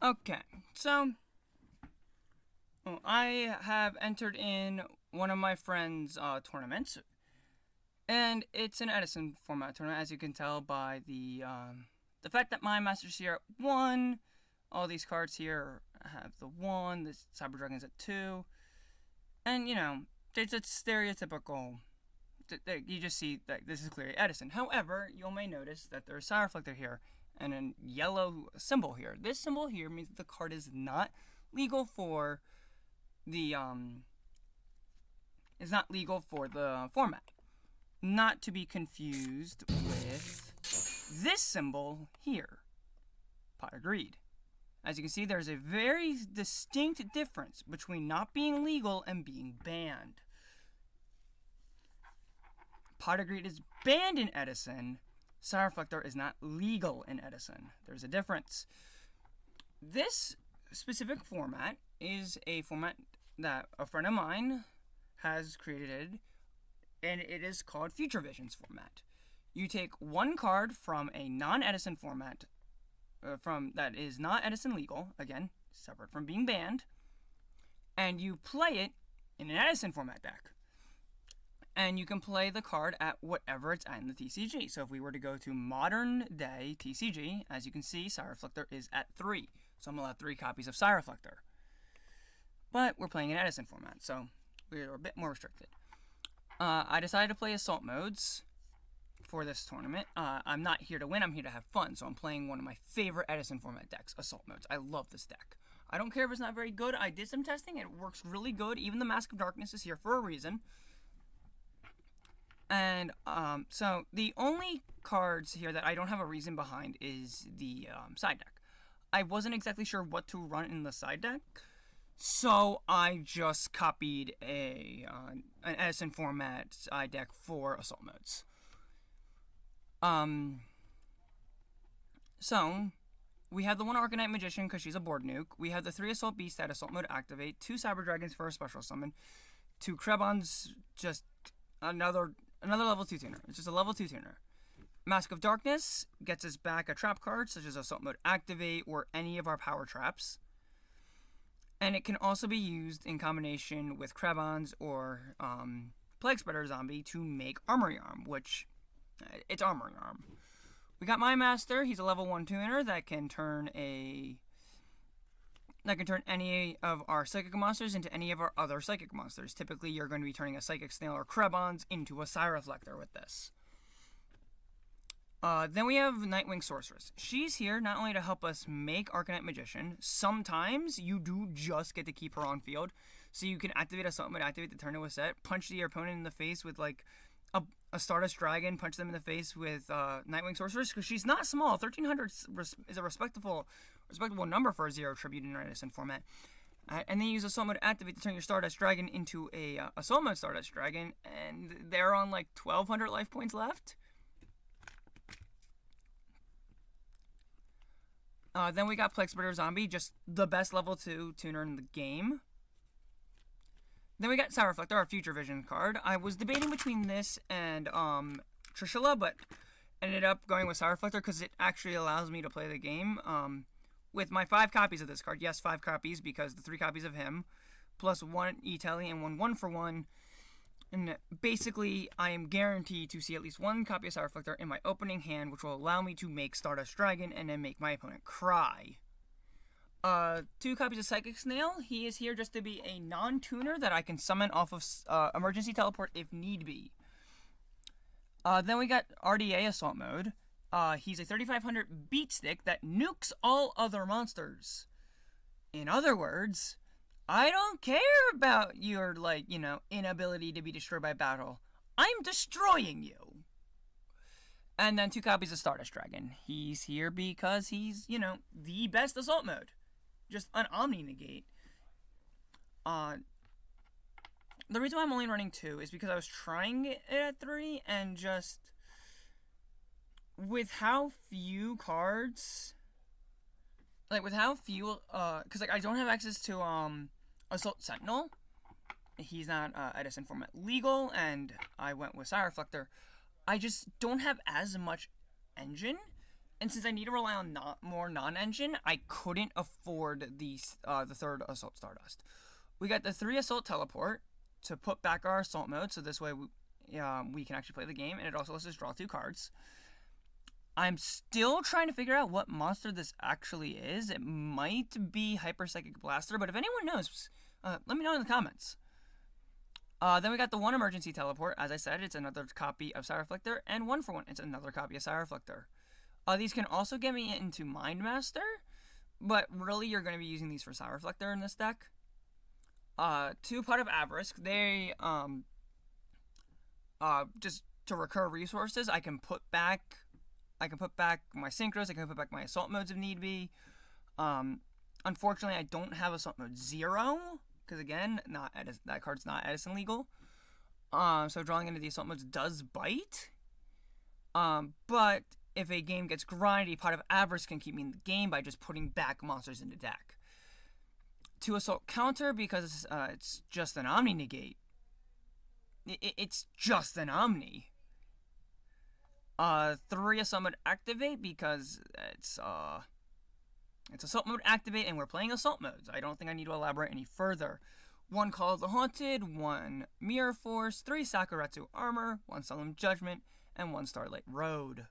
Okay, so I have entered in one of my friend's tournaments, and it's an Edison Format tournament, as you can tell by the fact that my Master's here at 1, all these cards here have the 1, the Cyber Dragon's at 2, and, it's a stereotypical, you just see that this is clearly Edison. However, you may notice that there's a Sire Reflector here, and a yellow symbol here. This symbol here means that the card is not legal for the is not legal for the format. Not to be confused with this symbol here, Pot of Greed. As you can see, there's a very distinct difference between not being legal and being banned. Pot of Greed is banned in Edison. Sire Reflector is not legal in Edison. There's a difference. This specific format is a format that a friend of mine has created, and it is called Future Visions format. You take one card from a non-Edison format, that is not Edison legal, again, separate from being banned, and you play it in an Edison format deck. And you can play the card at whatever it's at in the TCG. So if we were to go to modern day TCG, as you can see, Sire Reflector is at 3. So I'm going to allow 3 copies of Sire Reflector. But we're playing in Edison format, so we're a bit more restricted. I decided to play Assault Modes for this tournament. I'm not here to win, I'm here to have fun. So I'm playing one of my favorite Edison format decks, Assault Modes. I love this deck. I don't care if it's not very good. I did some testing, it works really good. Even the Mask of Darkness is here for a reason. And so the only cards here that I don't have a reason behind is the side deck. I wasn't exactly sure what to run in the side deck, so I just copied an Edison format side deck for Assault Modes. So we have the 1 Arcanite Magician because she's a board nuke. We have the 3 Assault Beasts at Assault Mode activate, 2 Cyber Dragons for a special summon, 2 Krebons, just another level 2 tuner. It's just a level 2 tuner. Mask of Darkness gets us back a trap card, such as Assault Mode Activate or any of our power traps. And it can also be used in combination with Krebons or Plague Spreader Zombie to make Armory Arm, which, it's Armory Arm. We got My Master. He's a level 1 tuner that can turn any of our Psychic monsters into any of our other Psychic monsters. Typically, you're going to be turning a Psychic Snail or Krebons into a Sire Reflector with this. Then we have Nightwing Sorceress. She's here not only to help us make Arcanite Magician, sometimes you do just get to keep her on field. So you can activate Assault Mode, activate the turn it was set, punch your opponent in the face with like a Stardust Dragon, punch them in the face with Nightwing Sorceress, because she's not small. 1300 is a respectable number for a 0 tribute in Edison format. And then you use Assault Mode to activate to turn your Stardust Dragon into a Assault Mode Stardust Dragon, and they're on like 1200 life points left. Then we got Plague Spreader Zombie, just the best level 2 tuner in the game. Then we got Sire Reflector, our Future Vision card. I was debating between this and Trishula, but ended up going with Sire Reflector because it actually allows me to play the game with my 5 copies of this card. Yes, 5 copies because the 3 copies of him, plus 1 E-Telly and 1 for 1. And basically, I am guaranteed to see at least 1 copy of Sire Reflector in my opening hand, which will allow me to make Stardust Dragon and then make my opponent cry. 2 copies of Psychic Snail. He is here just to be a non-tuner that I can summon off of Emergency Teleport if need be. Then we got RDA Assault Mode. He's a 3500 beat stick that nukes all other monsters. In other words, I don't care about your, inability to be destroyed by battle. I'm destroying you. And then 2 copies of Stardust Dragon. He's here because he's, the best Assault Mode. Just an Omni Negate. The reason why I'm only running 2 is because I was trying it at 3, and just with how few cards, because I don't have access to Assault Sentinel. He's not Edison format legal, and I went with Sire Reflector. I just don't have as much engine And since I need to rely on more non-engine, I couldn't afford the third Assault Stardust. We got the 3 Assault Teleport to put back our Assault mode, so this way we can actually play the game, and it also lets us draw 2 cards. I'm still trying to figure out what monster this actually is. It might be Hyper Psychic Blaster, but if anyone knows, let me know in the comments. Then we got the 1 Emergency Teleport. As I said, it's another copy of Sireflector, and 1 for 1, it's another copy of Sireflector. These can also get me into Mind Master, but really you're going to be using these for Sireflector in this deck. 2 Pot of Avarice. They, just to recur resources, I can put back my Synchros, I can put back my Assault modes if need be. Unfortunately, I don't have Assault mode 0, because again, that card's not Edison legal. So drawing into the Assault modes does bite. But if a game gets grindy, Pot of Avarice can keep me in the game by just putting back monsters in the deck. 2 Assault Counter, because it's just an Omni negate. It's just an Omni. 3 Assault Mode Activate, because it's Assault Mode Activate, and we're playing Assault modes. I don't think I need to elaborate any further. 1 Call of the Haunted, 1 Mirror Force, 3 Sakuretsu Armor, 1 Solemn Judgment, and 1 Starlight Road.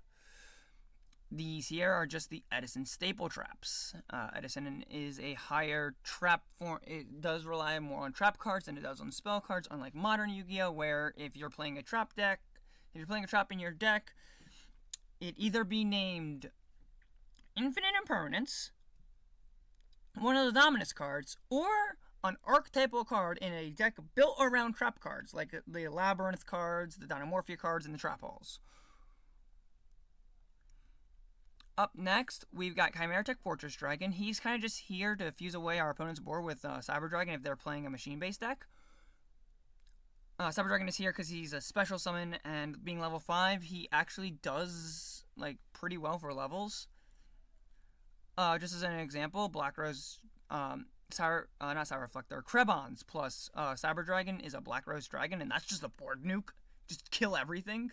These here are just the Edison staple traps. Edison is a higher trap form. It does rely more on trap cards than it does on spell cards, unlike modern Yu-Gi-Oh, where if you're playing a trap in your deck, it either be named Infinite Impermanence, one of the Dominus cards, or an archetypal card in a deck built around trap cards, like the Labyrinth cards, the Dynamorphia cards, and the Trap Halls. Up next, we've got Chimeratech Fortress Dragon. He's kind of just here to fuse away our opponent's board with Cyber Dragon if they're playing a machine-based deck. Cyber Dragon is here because he's a special summon, and being level 5, he actually does pretty well for levels. Just as an example, Black Rose, not Sireflector, Krebons plus Cyber Dragon is a Black Rose Dragon, and that's just a board nuke. Just kill everything.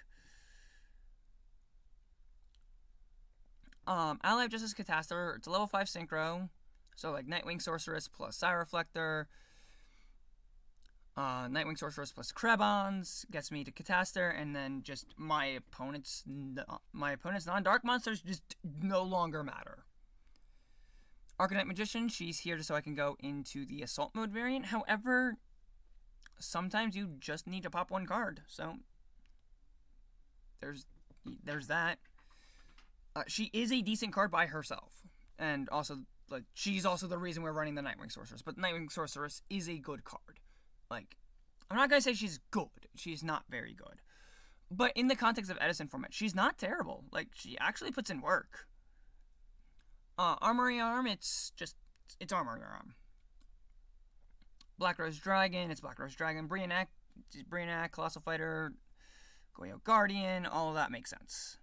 Ally of Justice Catastor, it's a level 5 synchro, so Nightwing Sorceress plus Sireflector, Nightwing Sorceress plus Krebons gets me to Catastor, and then just my opponent's non-dark monsters just no longer matter. Arcanite Magician, she's here just so I can go into the Assault mode variant. However, sometimes you just need to pop 1 card, so there's that. She is a decent card by herself, and also she's also the reason we're running the Nightwing Sorceress. But Nightwing Sorceress is a good card. I'm not gonna say she's good. She's not very good, but in the context of Edison format, she's not terrible. She actually puts in work. Armory Arm, it's Armory Arm. Black Rose Dragon, it's Black Rose Dragon. Brionac, Colossal Fighter, Goyo Guardian, all of that makes sense.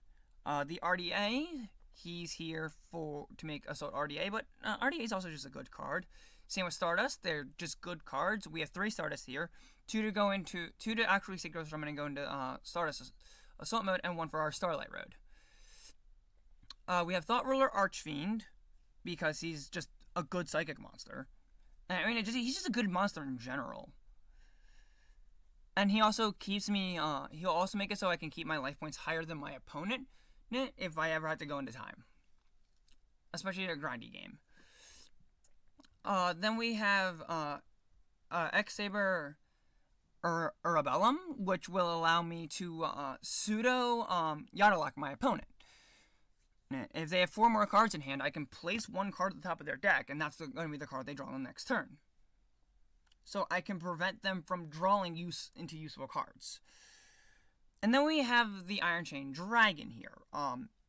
The RDA, he's here to make Assault RDA, but RDA is also just a good card. Same with Stardust, they're just good cards. We have 3 Stardust here, 2 to actually Synchro Summon and go into Stardust Assault mode, and 1 for our Starlight Road. We have Thought Ruler Archfiend, because he's just a good psychic monster. I mean, he's just a good monster in general. And he also keeps me, he'll also make it so I can keep my life points higher than my opponent if I ever have to go into time. Especially in a grindy game. Then we have X-Saber Arabellum, which will allow me to pseudo Yadalock my opponent. If they have 4 more cards in hand, I can place 1 card at the top of their deck, and that's going to be the card they draw on the next turn. So I can prevent them from drawing into useful cards. And then we have the Iron Chain Dragon here.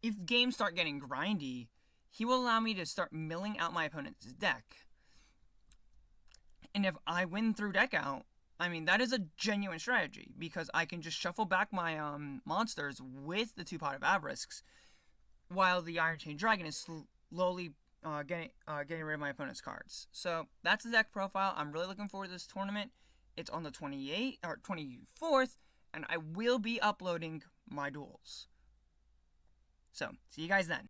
If games start getting grindy, he will allow me to start milling out my opponent's deck. And if I win through deck out, I mean, that is a genuine strategy, because I can just shuffle back my monsters with the 2 Pot of Avarice, while the Iron Chain Dragon is slowly getting rid of my opponent's cards. So that's the deck profile. I'm really looking forward to this tournament. It's on the 24th, and I will be uploading my duels. So, see you guys then.